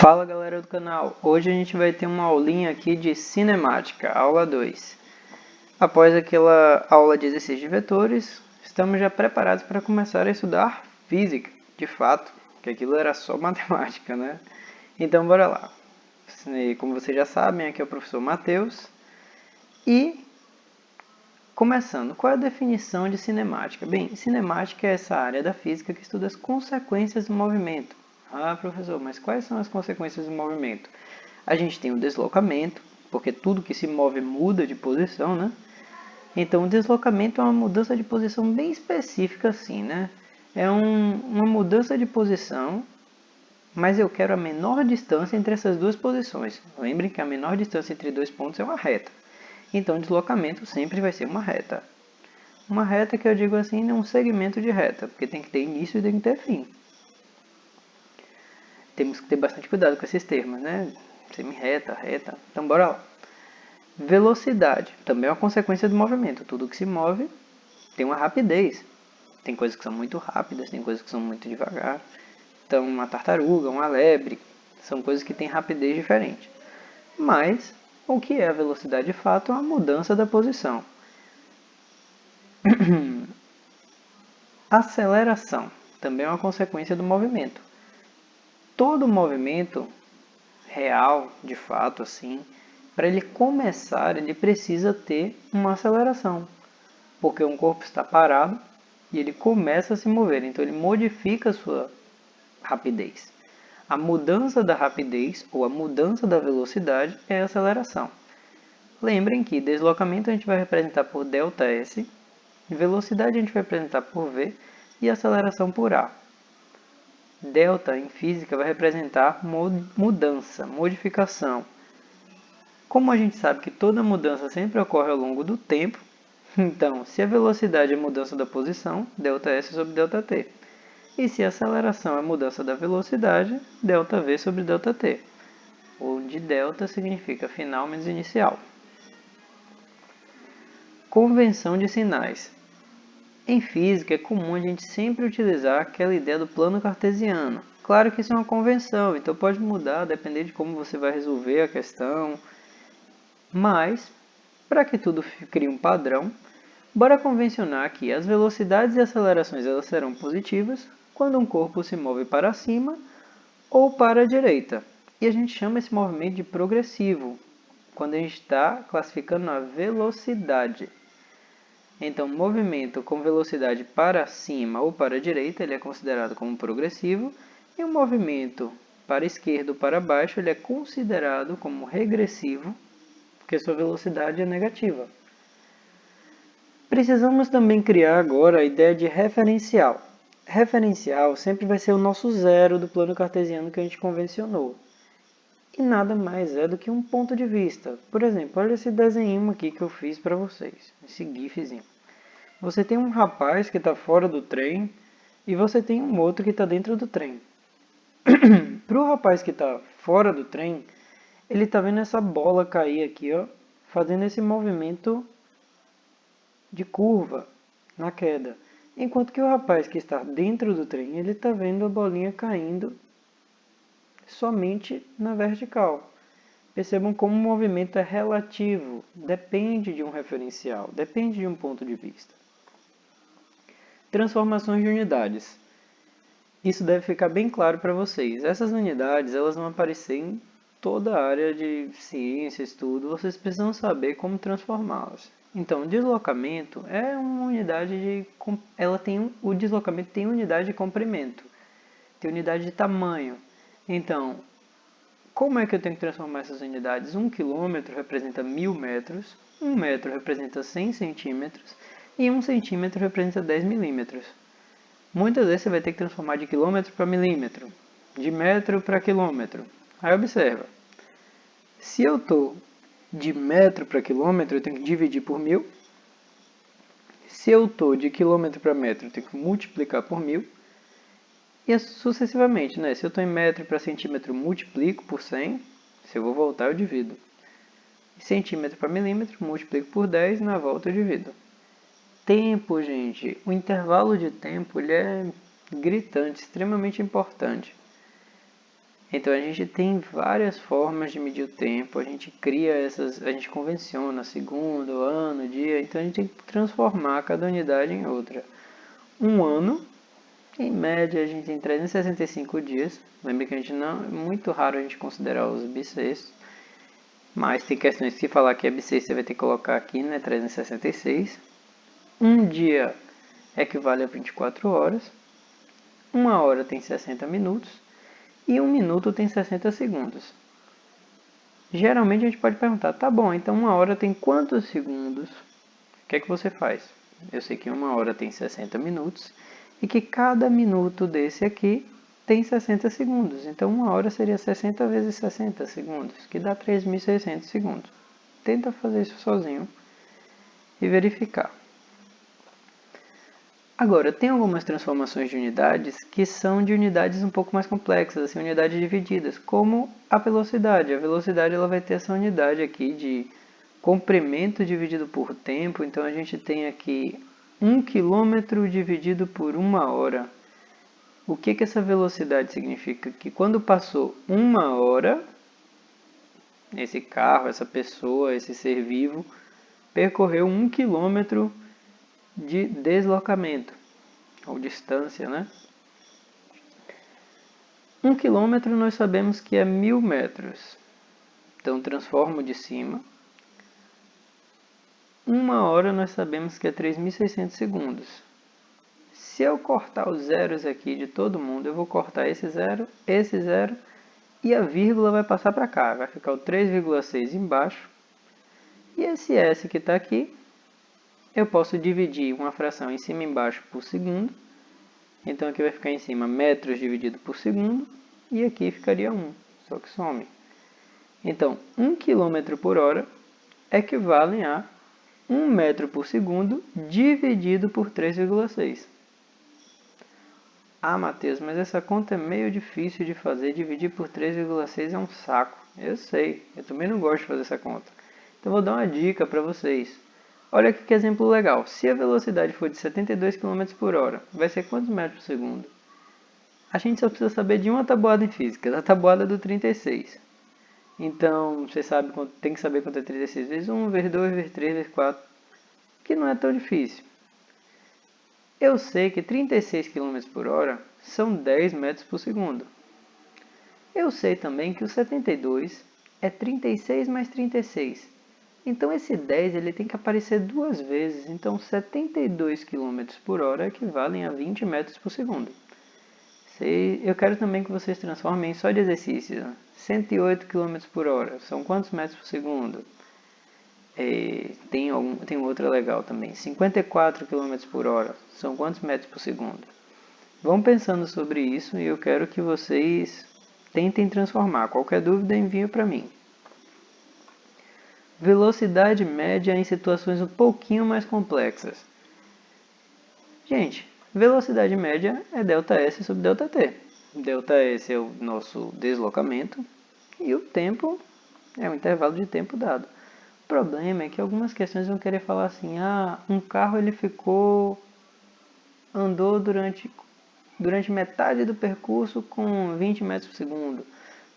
Fala galera do canal, hoje a gente vai ter uma aulinha aqui de cinemática, aula 2. Após aquela aula de exercícios de vetores, estamos já preparados para começar a estudar física, de fato, que aquilo era só matemática, né? Então bora lá. Como vocês já sabem, aqui é o professor Matheus. E começando, qual é a definição de cinemática? Bem, cinemática é essa área da física que estuda as consequências do movimento. Ah, professor, mas quais são as consequências do movimento? A gente tem o deslocamento, porque tudo que se move muda de posição, né? Então, o deslocamento é uma mudança de posição bem específica, assim, né? É uma mudança de posição, mas eu quero a menor distância entre essas duas posições. Lembrem que a menor distância entre dois pontos é uma reta. Então, o deslocamento sempre vai ser uma reta. Uma reta que eu digo assim é um segmento de reta, porque tem que ter início e tem que ter fim. Temos que ter bastante cuidado com esses termos, né? Semi-reta, reta. Então, bora lá. Velocidade também é uma consequência do movimento. Tudo que se move tem uma rapidez. Tem coisas que são muito rápidas, tem coisas que são muito devagar. Então, uma tartaruga, uma lebre, são coisas que têm rapidez diferente. Mas, o que é a velocidade de fato é uma mudança da posição. Aceleração também é uma consequência do movimento. Todo movimento real, de fato, assim, para ele começar, ele precisa ter uma aceleração, porque um corpo está parado e ele começa a se mover, então ele modifica a sua rapidez. A mudança da rapidez ou a mudança da velocidade é a aceleração. Lembrem que deslocamento a gente vai representar por ΔS, velocidade a gente vai representar por V e aceleração por A. Delta em física vai representar mudança, modificação. Como a gente sabe que toda mudança sempre ocorre ao longo do tempo, então, se a velocidade é a mudança da posição, ΔS sobre ΔT. E se a aceleração é a mudança da velocidade, ΔV sobre ΔT, onde delta significa final menos inicial. Convenção de sinais. Em física é comum a gente sempre utilizar aquela ideia do plano cartesiano. Claro que isso é uma convenção, então pode mudar, depender de como você vai resolver a questão. Mas, para que tudo crie um padrão, bora convencionar que as velocidades e acelerações elas serão positivas quando um corpo se move para cima ou para a direita. E a gente chama esse movimento de progressivo, quando a gente está classificando a velocidade. Então, movimento com velocidade para cima ou para a direita, ele é considerado como progressivo, e o movimento para a esquerda ou para baixo, ele é considerado como regressivo, porque sua velocidade é negativa. Precisamos também criar agora a ideia de referencial. Referencial sempre vai ser o nosso zero do plano cartesiano que a gente convencionou. E nada mais é do que um ponto de vista. Por exemplo, olha esse desenho aqui que eu fiz para vocês, esse gifzinho. Você tem um rapaz que está fora do trem e você tem um outro que está dentro do trem. Para o rapaz que está fora do trem, ele está vendo essa bola cair aqui, ó, fazendo esse movimento de curva na queda. Enquanto que o rapaz que está dentro do trem, ele está vendo a bolinha caindo somente na vertical. Percebam como o movimento é relativo, depende de um referencial, depende de um ponto de vista. Transformações de unidades. Isso deve ficar bem claro para vocês. Essas unidades elas vão aparecer em toda a área de ciência, estudo, vocês precisam saber como transformá-las. Então, deslocamento é uma unidade de... o deslocamento tem unidade de comprimento, tem unidade de tamanho. Então, como é que eu tenho que transformar essas unidades? 1 km representa 1000 metros, 1 metro representa 100 centímetros e 1 centímetro representa 10 milímetros. Muitas vezes você vai ter que transformar de quilômetro para milímetro, de metro para quilômetro. Aí observa, se eu estou de metro para quilômetro, eu tenho que dividir por 1000. Se eu estou de quilômetro para metro, eu tenho que multiplicar por 1000. E sucessivamente, né? Se eu estou em metro para centímetro, multiplico por 100. Se eu vou voltar, eu divido. Centímetro para milímetro, multiplico por 10, na volta eu divido. Tempo, gente. O intervalo de tempo ele é gritante, extremamente importante. Então a gente tem várias formas de medir o tempo, a gente cria essas, a gente convenciona segundo, ano, dia, então a gente tem que transformar cada unidade em outra. Um ano, em média, a gente tem 365 dias. Lembre que a gente não, é muito raro a gente considerar os bissextos, mas tem questões que se falar que é bissexto, você vai ter que colocar aqui, né, 366. Um dia equivale a 24 horas. Uma hora tem 60 minutos. E um minuto tem 60 segundos. Geralmente a gente pode perguntar, tá bom, então uma hora tem quantos segundos? O que é que você faz? Eu sei que uma hora tem 60 minutos e que cada minuto desse aqui tem 60 segundos. Então uma hora seria 60 vezes 60 segundos, que dá 3.600 segundos. Tenta fazer isso sozinho e verificar. Agora, tem algumas transformações de unidades que são de unidades um pouco mais complexas, assim, unidades divididas, como a velocidade. A velocidade ela vai ter essa unidade aqui de comprimento dividido por tempo. Então, a gente tem aqui 1 km dividido por 1 hora. O que essa velocidade significa? Que quando passou 1 hora, esse carro, essa pessoa, esse ser vivo, percorreu 1 km de deslocamento, ou distância, né? 1 quilômetro nós sabemos que é 1.000 metros. Então, transformo de cima. Uma hora nós sabemos que é 3.600 segundos. Se eu cortar os zeros aqui de todo mundo, eu vou cortar esse zero e a vírgula vai passar para cá. Vai ficar o 3,6 embaixo. E esse S que está aqui, eu posso dividir uma fração em cima e embaixo por segundo. Então aqui vai ficar em cima metros dividido por segundo. E aqui ficaria 1, só que some. Então, 1 km por hora equivale a 1 metro por segundo dividido por 3,6. Ah, Matheus, mas essa conta é meio difícil de fazer. Dividir por 3,6 é um saco. Eu sei, eu também não gosto de fazer essa conta. Então vou dar uma dica para vocês. Olha aqui que exemplo legal. Se a velocidade for de 72 km por hora, vai ser quantos metros por segundo? A gente só precisa saber de uma tabuada em física, da tabuada do 36. Então, você sabe, tem que saber quanto é 36 vezes 1, vezes 2, vezes 3, vezes 4, que não é tão difícil. Eu sei que 36 km por hora são 10 metros por segundo. Eu sei também que o 72 é 36 mais 36. Então esse 10 ele tem que aparecer duas vezes. Então 72 km por hora equivalem a 20 metros por segundo. Eu quero também que vocês transformem só de exercício. 108 km por hora são quantos metros por segundo? Tem outra legal também. 54 km por hora são quantos metros por segundo? Vão pensando sobre isso e eu quero que vocês tentem transformar. Qualquer dúvida, envie para mim. Velocidade média em situações um pouquinho mais complexas. Gente, velocidade média é ΔS sobre ΔT. ΔS é o nosso deslocamento e o tempo é o intervalo de tempo dado. O problema é que algumas questões vão querer falar assim, um carro ele andou durante metade do percurso com 20 metros por segundo,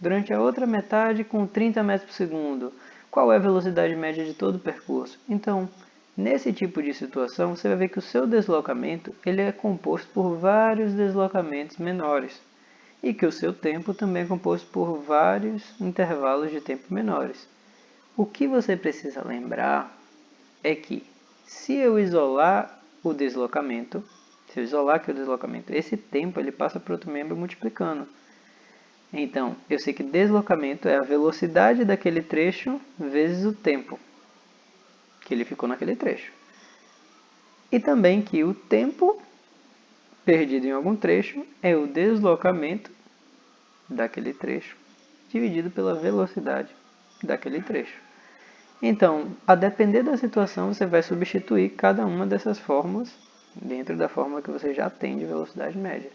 durante a outra metade com 30 metros por segundo. Qual é a velocidade média de todo o percurso? Então, nesse tipo de situação, você vai ver que o seu deslocamento ele é composto por vários deslocamentos menores e que o seu tempo também é composto por vários intervalos de tempo menores. O que você precisa lembrar é que se eu isolar o deslocamento, esse tempo ele passa para outro membro multiplicando. Então, eu sei que deslocamento é a velocidade daquele trecho vezes o tempo que ele ficou naquele trecho. E também que o tempo perdido em algum trecho é o deslocamento daquele trecho dividido pela velocidade daquele trecho. Então, a depender da situação, você vai substituir cada uma dessas fórmulas dentro da fórmula que você já tem de velocidade média.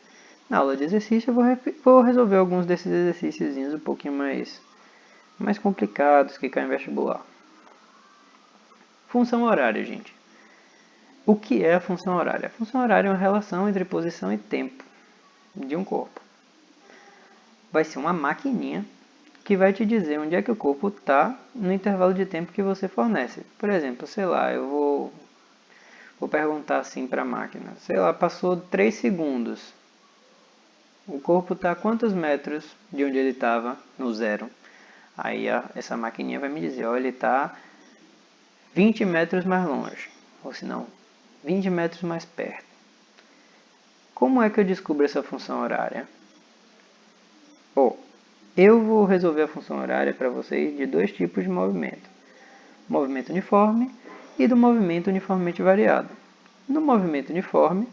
Na aula de exercício, eu vou resolver alguns desses exercícios um pouquinho mais complicados que caem em vestibular. Função horária, gente. O que é a função horária? A função horária é uma relação entre posição e tempo de um corpo. vai ser uma maquininha que vai te dizer onde é que o corpo está no intervalo de tempo que você fornece. Por exemplo, sei lá, eu vou perguntar assim para a máquina, sei lá, passou 3 segundos. O corpo está a quantos metros de onde ele estava no zero? Aí essa maquininha vai me dizer, olha, ele está 20 metros mais longe, ou se não, 20 metros mais perto. Como é que eu descubro essa função horária? Eu vou resolver a função horária para vocês de dois tipos de movimento. Movimento uniforme e do movimento uniformemente variado. No movimento uniforme,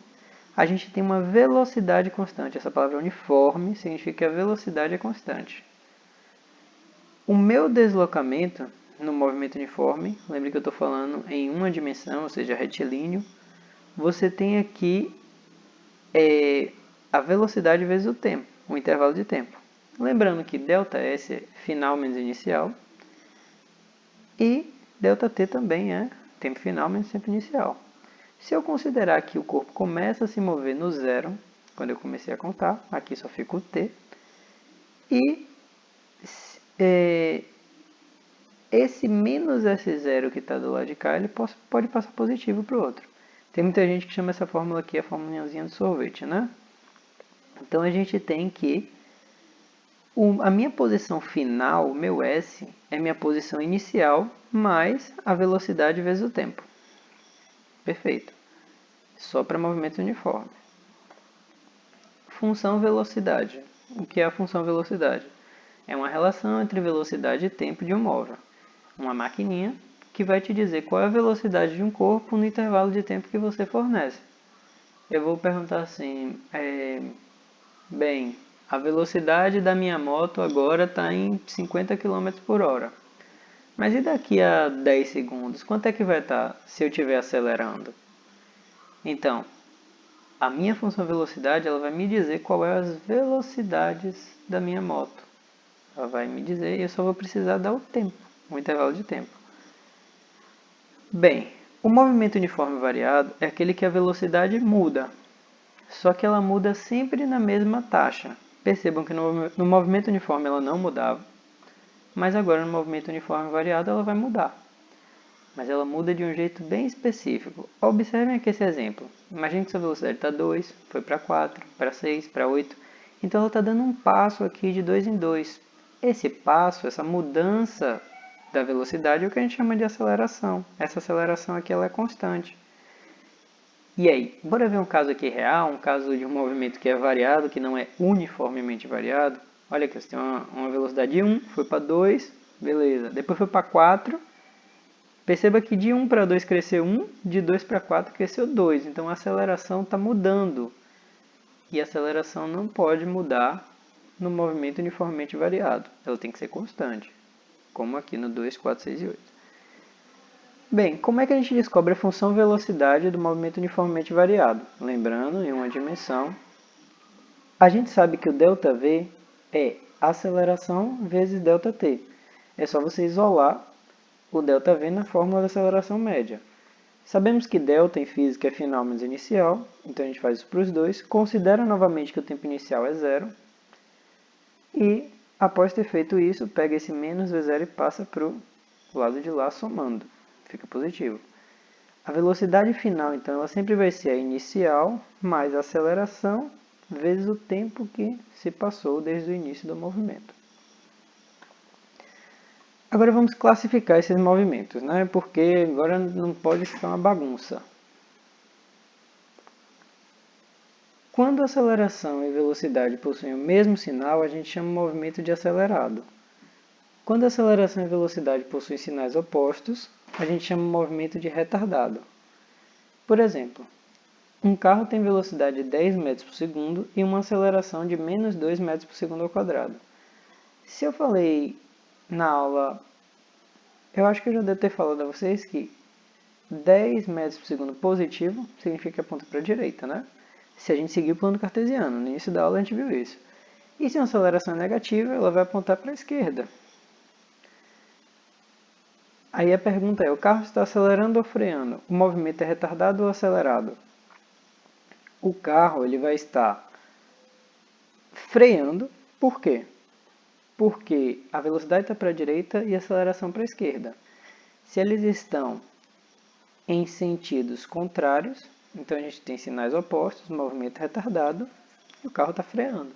a gente tem uma velocidade constante. Essa palavra uniforme significa que a velocidade é constante. O meu deslocamento no movimento uniforme, lembre que eu estou falando em uma dimensão, ou seja, retilíneo, você tem aqui a velocidade vezes o tempo, o intervalo de tempo. Lembrando que ΔS é final menos inicial e ΔT também é tempo final menos tempo inicial. Se eu considerar que o corpo começa a se mover no zero, quando eu comecei a contar, aqui só fica o T, e esse menos S0 que está do lado de cá, ele pode passar positivo para o outro. Tem muita gente que chama essa fórmula aqui a formulazinha do sorvete, né? Então a gente tem que a minha posição final, o meu S, é minha posição inicial mais a velocidade vezes o tempo. Perfeito. Só para movimento uniforme. Função velocidade. O que é a função velocidade? É uma relação entre velocidade e tempo de um móvel. Uma maquininha que vai te dizer qual é a velocidade de um corpo no intervalo de tempo que você fornece. Eu vou perguntar assim, bem, a velocidade da minha moto agora está em 50 km por hora. Mas e daqui a 10 segundos? Quanto é que vai estar se eu estiver acelerando? Então, a minha função velocidade ela vai me dizer qual é as velocidades da minha moto. Ela vai me dizer e eu só vou precisar dar o tempo, o intervalo de tempo. Bem, o movimento uniforme variado é aquele que a velocidade muda, só que ela muda sempre na mesma taxa. Percebam que no movimento uniforme ela não mudava, mas agora no movimento uniforme variado ela vai mudar. Mas ela muda de um jeito bem específico. Observem aqui esse exemplo. Imagine que sua velocidade está 2, foi para 4, para 6, para 8. Então ela está dando um passo aqui de 2 em 2. Esse passo, essa mudança da velocidade é o que a gente chama de aceleração. Essa aceleração aqui ela é constante. E aí, bora ver um caso aqui real, um caso de um movimento que é variado, que não é uniformemente variado. Olha aqui, você tem uma velocidade de 1, foi para 2, beleza. Depois foi para 4. Perceba que de 1 para 2 cresceu 1, de 2 para 4 cresceu 2. Então a aceleração está mudando. E a aceleração não pode mudar no movimento uniformemente variado. Ela tem que ser constante, como aqui no 2, 4, 6 e 8. Bem, como é que a gente descobre a função velocidade do movimento uniformemente variado? Lembrando, em uma dimensão, a gente sabe que o ΔV é aceleração vezes ΔT. É só você isolar o ΔV na fórmula da aceleração média. Sabemos que delta em física é final menos inicial, então a gente faz isso para os dois. Considera novamente que o tempo inicial é zero. E, após ter feito isso, pega esse menos V0 e passa para o lado de lá somando. Fica positivo. A velocidade final, então, ela sempre vai ser a inicial mais a aceleração vezes o tempo que se passou desde o início do movimento. Agora vamos classificar esses movimentos, né? Porque agora não pode ficar uma bagunça. Quando aceleração e velocidade possuem o mesmo sinal, a gente chama o movimento de acelerado. Quando aceleração e velocidade possuem sinais opostos, a gente chama o movimento de retardado. Por exemplo, um carro tem velocidade de 10 metros por segundo e uma aceleração de menos 2 metros por segundo ao quadrado. Se eu falei na aula, eu acho que eu já devo ter falado a vocês que 10 metros por segundo positivo significa que aponta para a direita, né? Se a gente seguir o plano cartesiano, no início da aula a gente viu isso. E se uma aceleração é negativa, ela vai apontar para a esquerda. Aí a pergunta é, o carro está acelerando ou freando? O movimento é retardado ou acelerado? O carro ele vai estar freando Por quê? Porque a velocidade está para a direita e a aceleração para a esquerda. Se eles estão em sentidos contrários, então a gente tem sinais opostos, movimento retardado, e o carro está freando.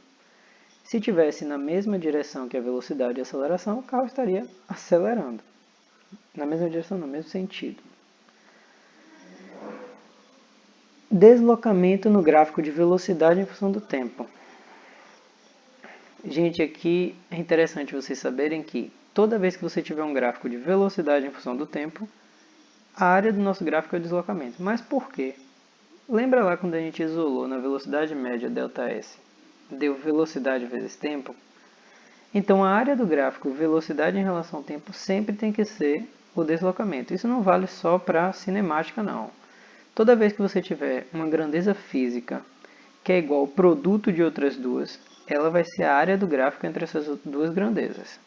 Se tivesse na mesma direção que a velocidade e a aceleração, o carro estaria acelerando. Na mesma direção, no mesmo sentido. Deslocamento no gráfico de velocidade em função do tempo. Gente, aqui é interessante vocês saberem que toda vez que você tiver um gráfico de velocidade em função do tempo, a área do nosso gráfico é o deslocamento. Mas por quê? Lembra lá quando a gente isolou na velocidade média ΔS? Deu velocidade vezes tempo? Então a área do gráfico velocidade em relação ao tempo sempre tem que ser o deslocamento. Isso não vale só para cinemática, não. Toda vez que você tiver uma grandeza física que é igual ao produto de outras duas, ela vai ser a área do gráfico entre essas duas grandezas.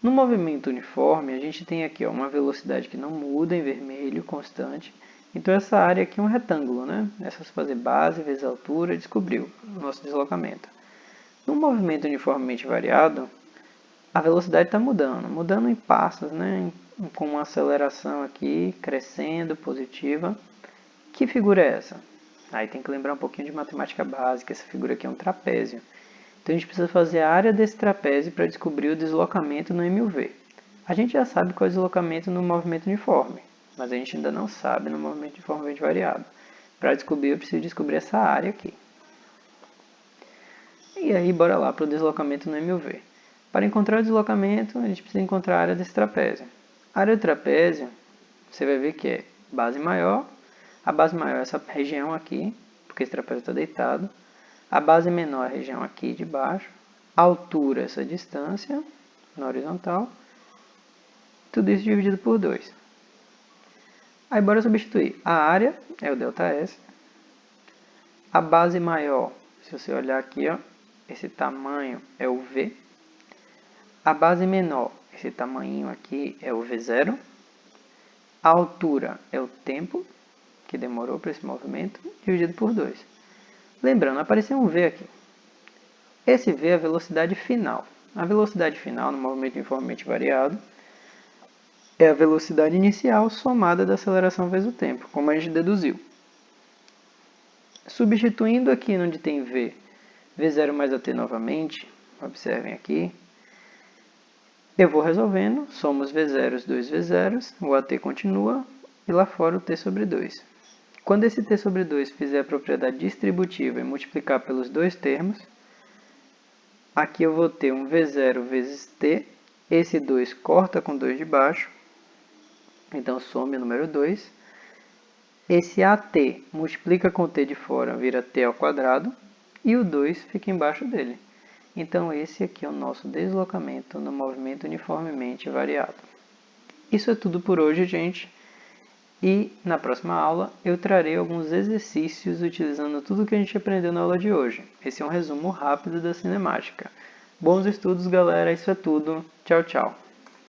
No movimento uniforme, a gente tem aqui uma velocidade que não muda em vermelho, constante. Então essa área aqui é um retângulo, né? É só fazer base vezes altura, descobriu o nosso deslocamento. No movimento uniformemente variado, a velocidade está mudando em passos, né? Com uma aceleração aqui, crescendo, positiva. Que figura é essa? Aí tem que lembrar um pouquinho de matemática básica, essa figura aqui é um trapézio. Então a gente precisa fazer a área desse trapézio para descobrir o deslocamento no MUV. A gente já sabe qual é o deslocamento no movimento uniforme, mas a gente ainda não sabe no movimento uniformemente variado. Para descobrir, eu preciso descobrir essa área aqui. E aí, bora lá para o deslocamento no MUV. Para encontrar o deslocamento, a gente precisa encontrar a área desse trapézio. A área do trapézio, você vai ver que é base maior. A base maior é essa região aqui, porque esse trapézio está deitado. A base menor é a região aqui de baixo. A altura, essa distância na horizontal. Tudo isso dividido por 2. Aí bora substituir. A área é o ΔS. A base maior, se você olhar aqui, ó, esse tamanho é o V. A base menor, esse tamanho aqui é o V0. A altura é o tempo que demorou para esse movimento, dividido por 2. Lembrando, apareceu um V aqui. Esse V é a velocidade final. A velocidade final no movimento uniformemente variado é a velocidade inicial somada da aceleração vezes o tempo, como a gente deduziu. Substituindo aqui onde tem V, V0 mais AT novamente, observem aqui. Eu vou resolvendo, somos V0, 2 V0, o AT continua, e lá fora o T sobre 2. Quando esse T sobre 2 fizer a propriedade distributiva e multiplicar pelos dois termos, aqui eu vou ter um V0 vezes T, esse 2 corta com 2 de baixo, então some o número 2. Esse AT multiplica com o T de fora, vira T ao quadrado, e o 2 fica embaixo dele. Então esse aqui é o nosso deslocamento no movimento uniformemente variado. Isso é tudo por hoje, gente. E na próxima aula eu trarei alguns exercícios utilizando tudo que a gente aprendeu na aula de hoje. Esse é um resumo rápido da cinemática. Bons estudos, galera. Isso é tudo. Tchau, tchau.